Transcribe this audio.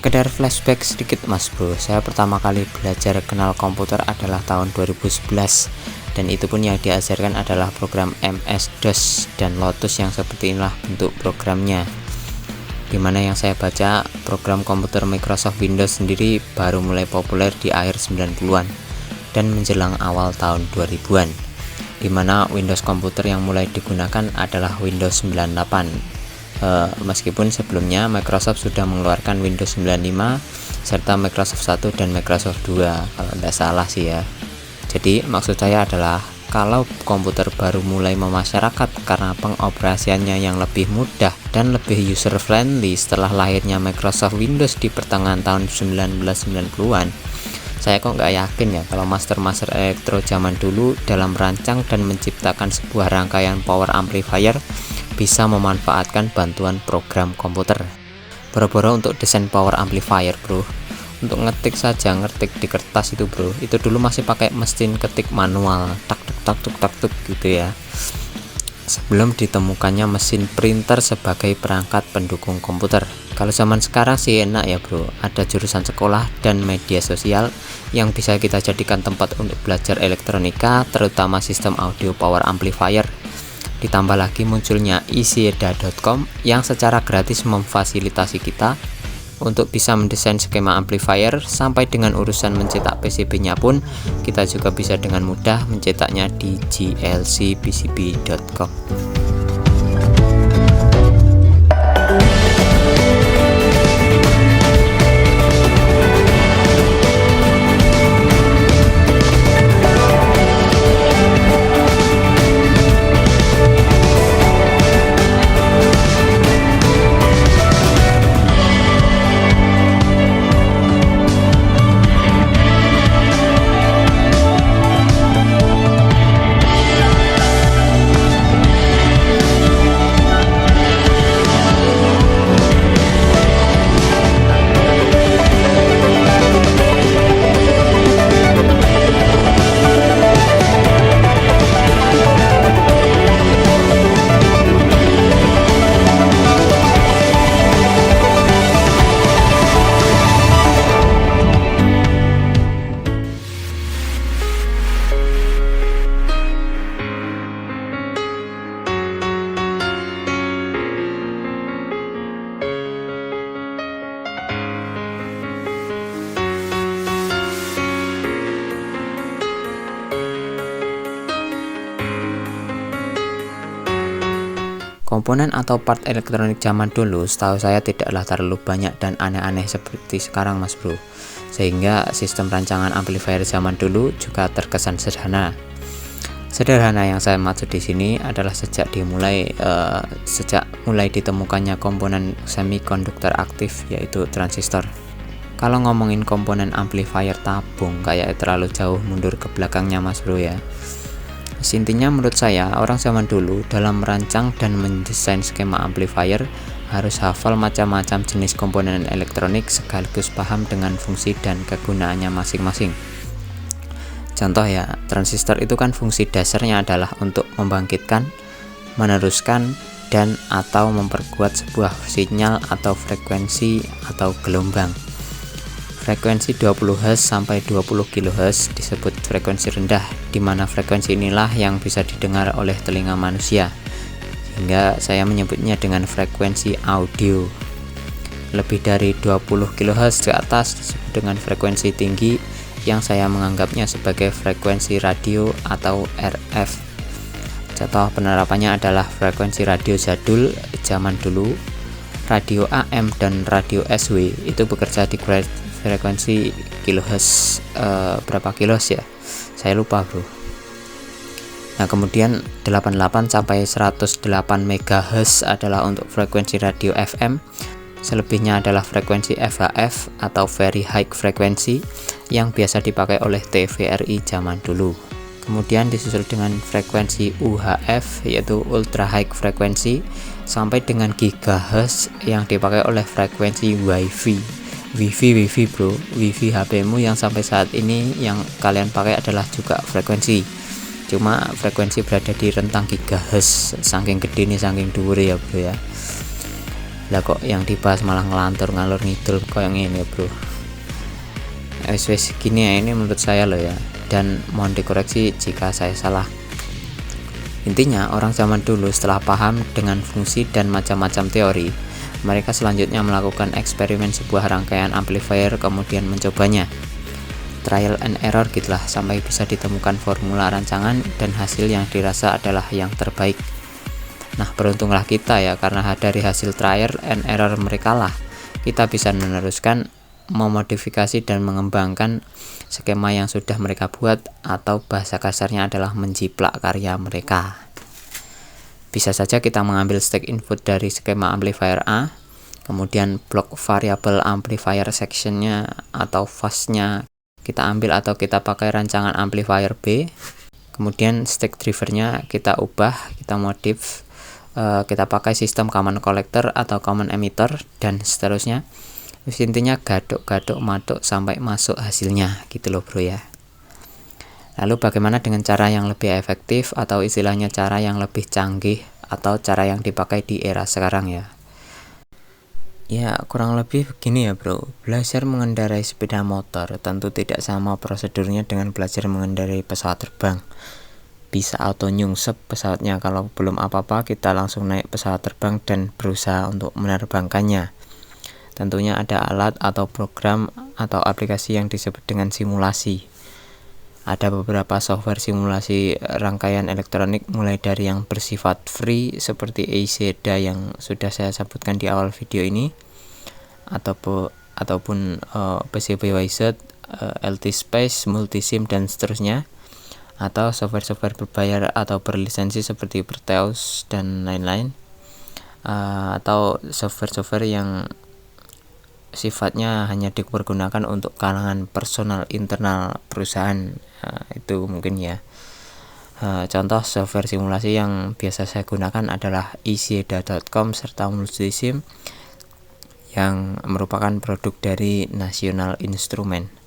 Sekedar flashback sedikit mas bro, saya pertama kali belajar kenal komputer adalah tahun 2011, dan itu pun yang diajarkan adalah program MS-DOS dan Lotus yang seperti inilah bentuk programnya. Dimana yang saya baca, program komputer Microsoft Windows sendiri baru mulai populer di akhir 90-an dan menjelang awal tahun 2000-an, dimana Windows komputer yang mulai digunakan adalah Windows 98. Meskipun sebelumnya Microsoft sudah mengeluarkan Windows 95 serta Microsoft 1 dan Microsoft 2 kalau tidak salah sih ya. Jadi maksud saya adalah kalau komputer baru mulai memasyarakat karena pengoperasiannya yang lebih mudah dan lebih user friendly setelah lahirnya Microsoft Windows di pertengahan tahun 1990-an, saya kok nggak yakin ya kalau master-master elektro zaman dulu dalam merancang dan menciptakan sebuah rangkaian power amplifier bisa memanfaatkan bantuan program komputer. Boro-boro untuk desain power amplifier bro, untuk ngetik saja, ngetik di kertas itu bro, itu dulu masih pakai mesin ketik manual, tak tak tak tak tak gitu ya, sebelum ditemukannya mesin printer sebagai perangkat pendukung komputer. Kalau zaman sekarang sih enak ya bro, ada jurusan sekolah dan media sosial yang bisa kita jadikan tempat untuk belajar elektronika, terutama sistem audio power amplifier. Ditambah lagi munculnya isieda.com yang secara gratis memfasilitasi kita untuk bisa mendesain skema amplifier, sampai dengan urusan mencetak PCB-nya pun kita juga bisa dengan mudah mencetaknya di glcpcb.com. Komponen atau part elektronik zaman dulu setahu saya tidaklah terlalu banyak dan aneh-aneh seperti sekarang mas bro, sehingga sistem rancangan amplifier zaman dulu juga terkesan sederhana. Sederhana yang saya maksud di sini adalah sejak mulai ditemukannya komponen semikonduktor aktif, yaitu transistor. Kalau ngomongin komponen amplifier tabung kayak terlalu jauh mundur ke belakangnya mas bro ya. Intinya menurut saya orang zaman dulu dalam merancang dan mendesain skema amplifier harus hafal macam-macam jenis komponen elektronik sekaligus paham dengan fungsi dan kegunaannya masing-masing. Contoh ya, transistor itu kan fungsi dasarnya adalah untuk membangkitkan, meneruskan, dan atau memperkuat sebuah sinyal atau frekuensi atau gelombang. Frekuensi 20 Hz sampai 20 kHz disebut frekuensi rendah, di mana frekuensi inilah yang bisa didengar oleh telinga manusia, sehingga saya menyebutnya dengan frekuensi audio. Lebih dari 20 kHz ke atas disebut dengan frekuensi tinggi, yang saya menganggapnya sebagai frekuensi radio atau RF. Contoh penerapannya adalah frekuensi radio jadul zaman dulu, radio AM dan radio SW itu bekerja di frekuensi kilohertz, berapa kilohertz ya, saya lupa bro. Nah kemudian 88 sampai 108 MHz adalah untuk frekuensi radio FM. Selebihnya adalah frekuensi VHF atau very high frequency yang biasa dipakai oleh TVRI zaman dulu. Kemudian disusul dengan frekuensi UHF yaitu ultra high frequency sampai dengan gigahertz yang dipakai oleh frekuensi Wi-Fi bro, Wi-Fi HP-mu yang sampai saat ini yang kalian pakai adalah juga frekuensi, cuma frekuensi berada di rentang gigahertz, saking gede nih, saking dhuwur ya bro ya. Lah kok yang dibahas malah ngelantur ngalur ngidul kayak ngene bro. Wis gini ya, ini menurut saya loh ya, dan mohon dikoreksi jika saya salah. Intinya orang zaman dulu setelah paham dengan fungsi dan macam-macam teori, mereka selanjutnya melakukan eksperimen sebuah rangkaian amplifier kemudian mencobanya. Trial and error gitulah sampai bisa ditemukan formula rancangan dan hasil yang dirasa adalah yang terbaik. Nah, beruntunglah kita ya, karena dari hasil trial and error mereka lah kita bisa meneruskan, memodifikasi dan mengembangkan skema yang sudah mereka buat, atau bahasa kasarnya adalah menjiplak karya mereka. Bisa saja kita mengambil step input dari skema amplifier A, kemudian blok variable amplifier sectionnya atau fuzz-nya kita ambil atau kita pakai rancangan amplifier B, kemudian stack drivernya kita ubah, kita modif, kita pakai sistem common collector atau common emitter dan seterusnya. Intinya gaduk-gaduk matuk sampai masuk hasilnya gitu loh bro ya. Lalu bagaimana dengan cara yang lebih efektif atau istilahnya cara yang lebih canggih atau cara yang dipakai di era sekarang ya? Ya kurang lebih begini ya bro, belajar mengendarai sepeda motor tentu tidak sama prosedurnya dengan belajar mengendarai pesawat terbang. Bisa auto nyungsep pesawatnya, kalau belum apa-apa kita langsung naik pesawat terbang dan berusaha untuk menerbangkannya. Tentunya ada alat atau program atau aplikasi yang disebut dengan simulasi. Ada beberapa software simulasi rangkaian elektronik mulai dari yang bersifat free seperti AZEDA yang sudah saya sebutkan di awal video ini, ataupun PCBWZ, LT Space, Multisim dan seterusnya, atau software-software berbayar atau berlisensi seperti Proteus dan lain-lain, atau software-software yang sifatnya hanya dipergunakan untuk kalangan personal internal perusahaan. Itu mungkin ya. Contoh software simulasi yang biasa saya gunakan adalah izeda.com serta Multisim yang merupakan produk dari National Instrument.